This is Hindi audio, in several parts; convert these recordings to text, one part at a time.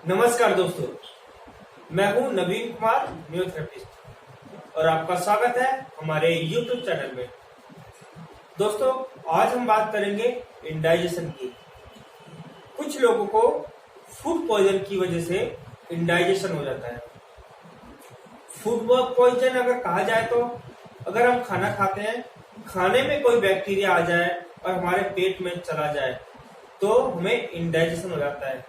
नमस्कार दोस्तों, मैं हूं नवीन कुमार, न्यूरोथेरेपिस्ट और आपका स्वागत है हमारे YouTube चैनल में। दोस्तों, आज हम बात करेंगे इंडाइजेशन की। कुछ लोगों को फूड पॉइजन की वजह से इंडाइजेशन हो जाता है। फूड पॉइजन अगर कहा जाए तो अगर हम खाना खाते हैं, खाने में कोई बैक्टीरिया आ जाए और हमारे पेट में चला जाए तो हमें इंडाइजेशन हो जाता है।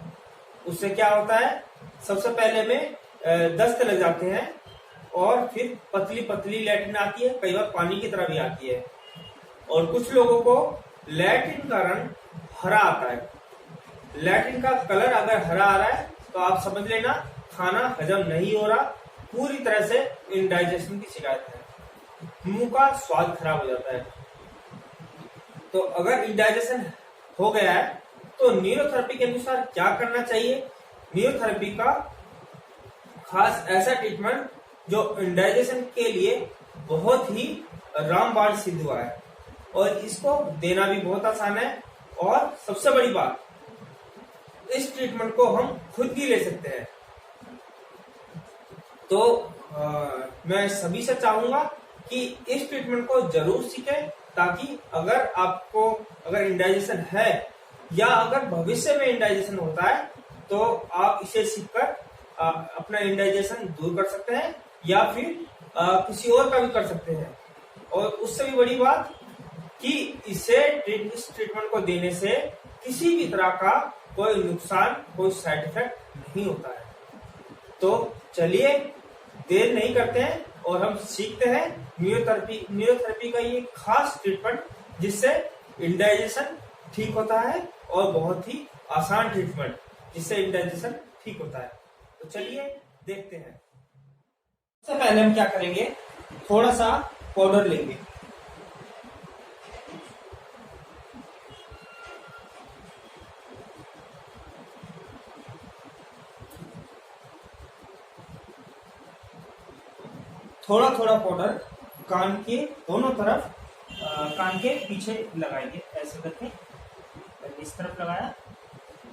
उससे क्या होता है, सबसे पहले में दस्त लग जाते हैं और फिर पतली पतली लैट्रिन आती है, कई बार पानी की तरह भी आती है। और कुछ लोगों को लैट्रिन का रंग हरा आता है। लैट्रिन का कलर अगर हरा आ रहा है तो आप समझ लेना खाना हजम नहीं हो रहा, पूरी तरह से इंडाइजेशन की शिकायत है। मुंह का स्वाद खराब हो जाता है। तो अगर इंडाइजेशन हो गया है तो न्यूरोथेरेपी के अनुसार क्या करना चाहिए। न्यूरोथेरेपी का खास ऐसा ट्रीटमेंट जो इंडाइजेशन के लिए बहुत ही रामबाण सिद्ध हुआ है और इसको देना भी बहुत आसान है। और सबसे बड़ी बात, इस ट्रीटमेंट को हम खुद भी ले सकते हैं। तो मैं सभी से चाहूंगा कि इस ट्रीटमेंट को जरूर सीखें, ताकि अगर इंडाइजेशन है या अगर भविष्य में इंडाइजेशन होता है तो आप इसे सीखकर अपना इंडाइजेशन दूर कर सकते हैं या फिर किसी और का भी कर सकते हैं। और उससे भी बड़ी बात कि इस ट्रीटमेंट को देने से किसी भी तरह का कोई नुकसान, कोई साइड इफेक्ट नहीं होता है। तो चलिए देर नहीं करते हैं और हम सीखते हैं न्यूरोथेरेपी का ये खास ट्रीटमेंट जिससे इंडाइजेशन ठीक होता है और बहुत ही आसान ट्रीटमेंट जिससे इंडाइजेशन ठीक होता है। तो चलिए देखते हैं। सबसे पहले हम क्या करेंगे, थोड़ा सा पाउडर लेंगे। थोड़ा थोड़ा पाउडर कान के दोनों तरफ, कान के पीछे लगाएंगे ऐसे करके। इस तरफ लगाया,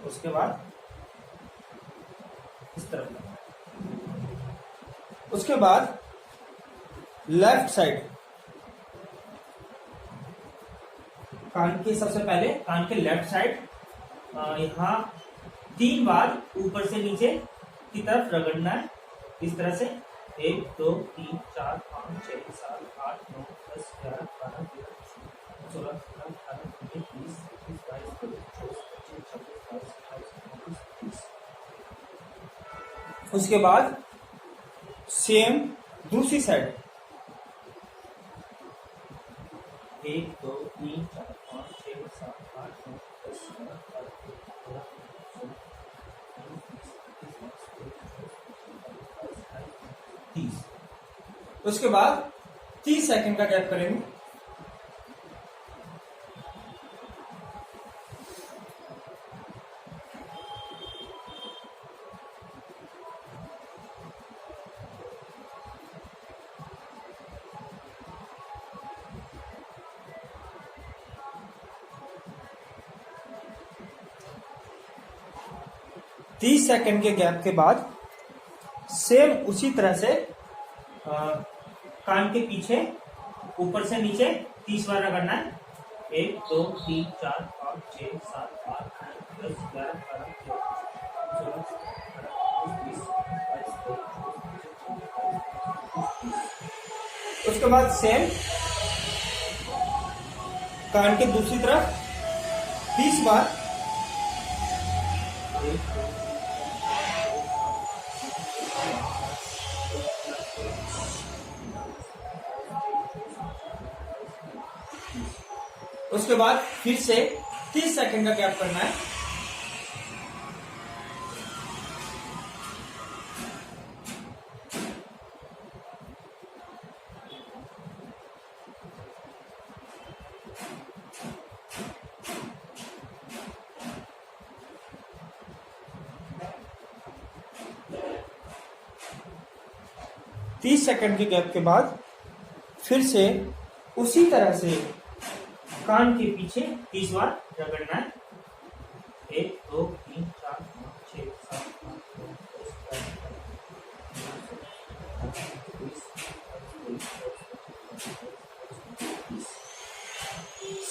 उसके बाद इस तरफ लगाया, उसके बाद लेफ्ट साइड कान के, सबसे पहले कान के लेफ्ट साइड यहाँ 3 बार ऊपर से नीचे की तरफ रगड़ना है। इस तरह से 1 2 3 4 5 6 7 8 9 10 11 12 13 14 15 18 19 20 21 22 23 24 25 26 27 28 29 30। उसके बाद सेम दूसरी साइड 1 2 3 4 5 6 7 8 9 10 11 12 13 30। उसके बाद 30 सेकंड का गैप करेंगे। तीस सेकंड के गैप के बाद सेम उसी तरह से कान के पीछे ऊपर से नीचे 30 बार रगड़ना है। 1 2 3 4 5 6 7 8 9 10 11 12 13 14 15 16 17 18 19 20। उसके बाद सेम कान के दूसरी तरफ 30 बार। उसके बाद फिर से 30 सेकंड का गैप करना है। तीस सेकंड के गैप के बाद फिर से उसी तरह से कान के पीछे 30 बार रगड़ना है। 1 2 3 4 5 6 7 8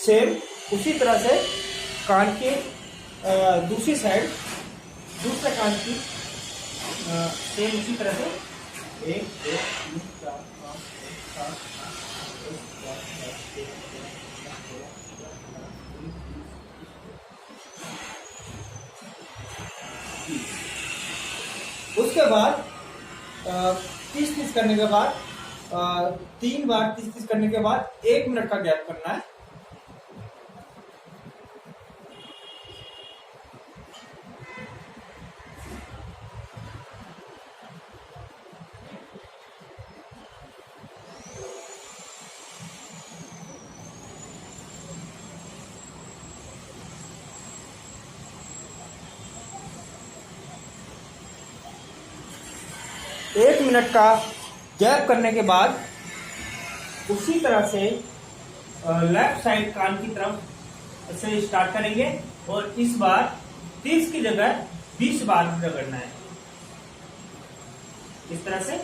सेम उसी तरह से कान के दूसरी साइड, दूसरे कान की सेम उसी तरह से 1 2 3 4 5 6 7 8 उसके बाद 30-30 करने के बाद 3 बार 30-30 करने के बाद 1 मिनट का गैप करना है। एक मिनट का गैप करने के बाद उसी तरह से लेफ्ट साइड कान की तरफ से स्टार्ट करेंगे और इस बार 30 की जगह 20 बार रगड़ना है। इस तरह से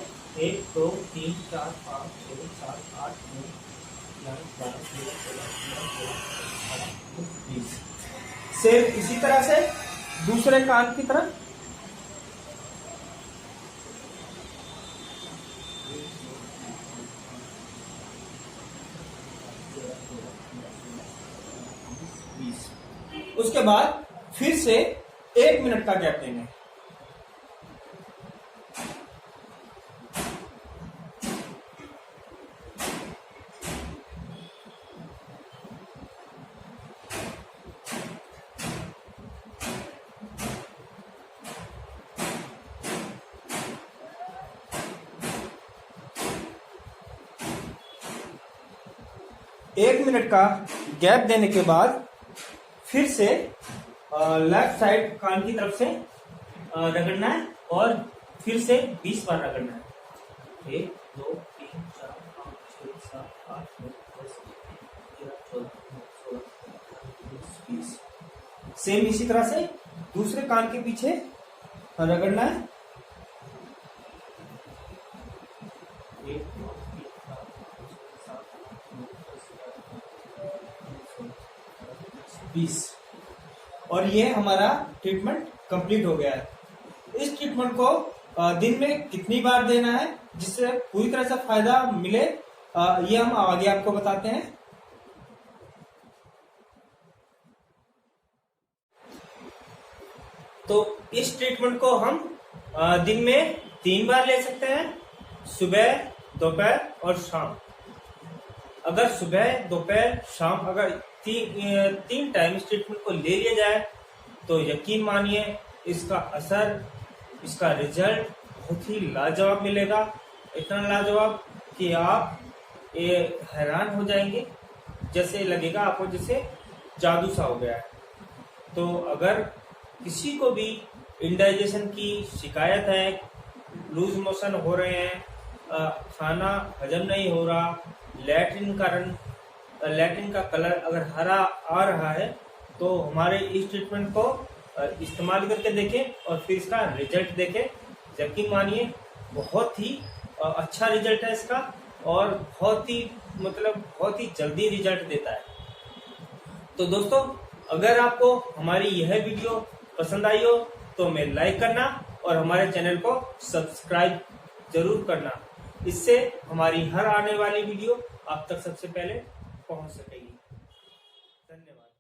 1 2 3 4 5 6 7 8 9 10 12 13 14 15 20। सेम इसी तरह से दूसरे कान की तरफ। उसके बाद फिर से 1 मिनट का गैप देना है। एक मिनट का गैप देने के बाद फिर से लेफ्ट साइड कान की तरफ से रगड़ना है और फिर से 20 बार रगड़ना है। 1 2 3 4 5 6 7 8 9 10 11 12 13 14 20। सेम इसी तरह से दूसरे कान के पीछे रगड़ना है। 1 2 3 4 5 6 7 8 9 10 11 20। और ये हमारा ट्रीटमेंट कंप्लीट हो गया है। इस ट्रीटमेंट को दिन में कितनी बार देना है जिससे पूरी तरह से फायदा मिले, ये हम आगे आपको बताते हैं। तो इस ट्रीटमेंट को हम दिन में 3 बार ले सकते हैं, सुबह, दोपहर और शाम। अगर सुबह, दोपहर, शाम अगर तीन टाइम इस ट्रीटमेंट को ले लिया जाए तो यकीन मानिए इसका असर, इसका रिजल्ट बहुत ही लाजवाब मिलेगा। इतना लाजवाब कि आप ये हैरान हो जाएंगे, जैसे लगेगा आपको जैसे जादू सा हो गया है। तो अगर किसी को भी इंडाइजेशन की शिकायत है, लूज मोशन हो रहे हैं, खाना हजम नहीं हो रहा, लैट्रिन का कलर अगर हरा आ रहा है तो हमारे इस ट्रीटमेंट को इस्तेमाल करके देखें और फिर इसका रिजल्ट देखें। यकीन मानिए बहुत ही अच्छा रिजल्ट है इसका और बहुत ही जल्दी रिजल्ट देता है। तो दोस्तों, अगर आपको हमारी यह वीडियो पसंद आई हो तो हमें लाइक करना और हमारे चैनल को सब्सक्राइब जरूर करना। इससे हमारी हर आने वाली वीडियो आप तक सबसे पहले पहुंच सकेगी। धन्यवाद।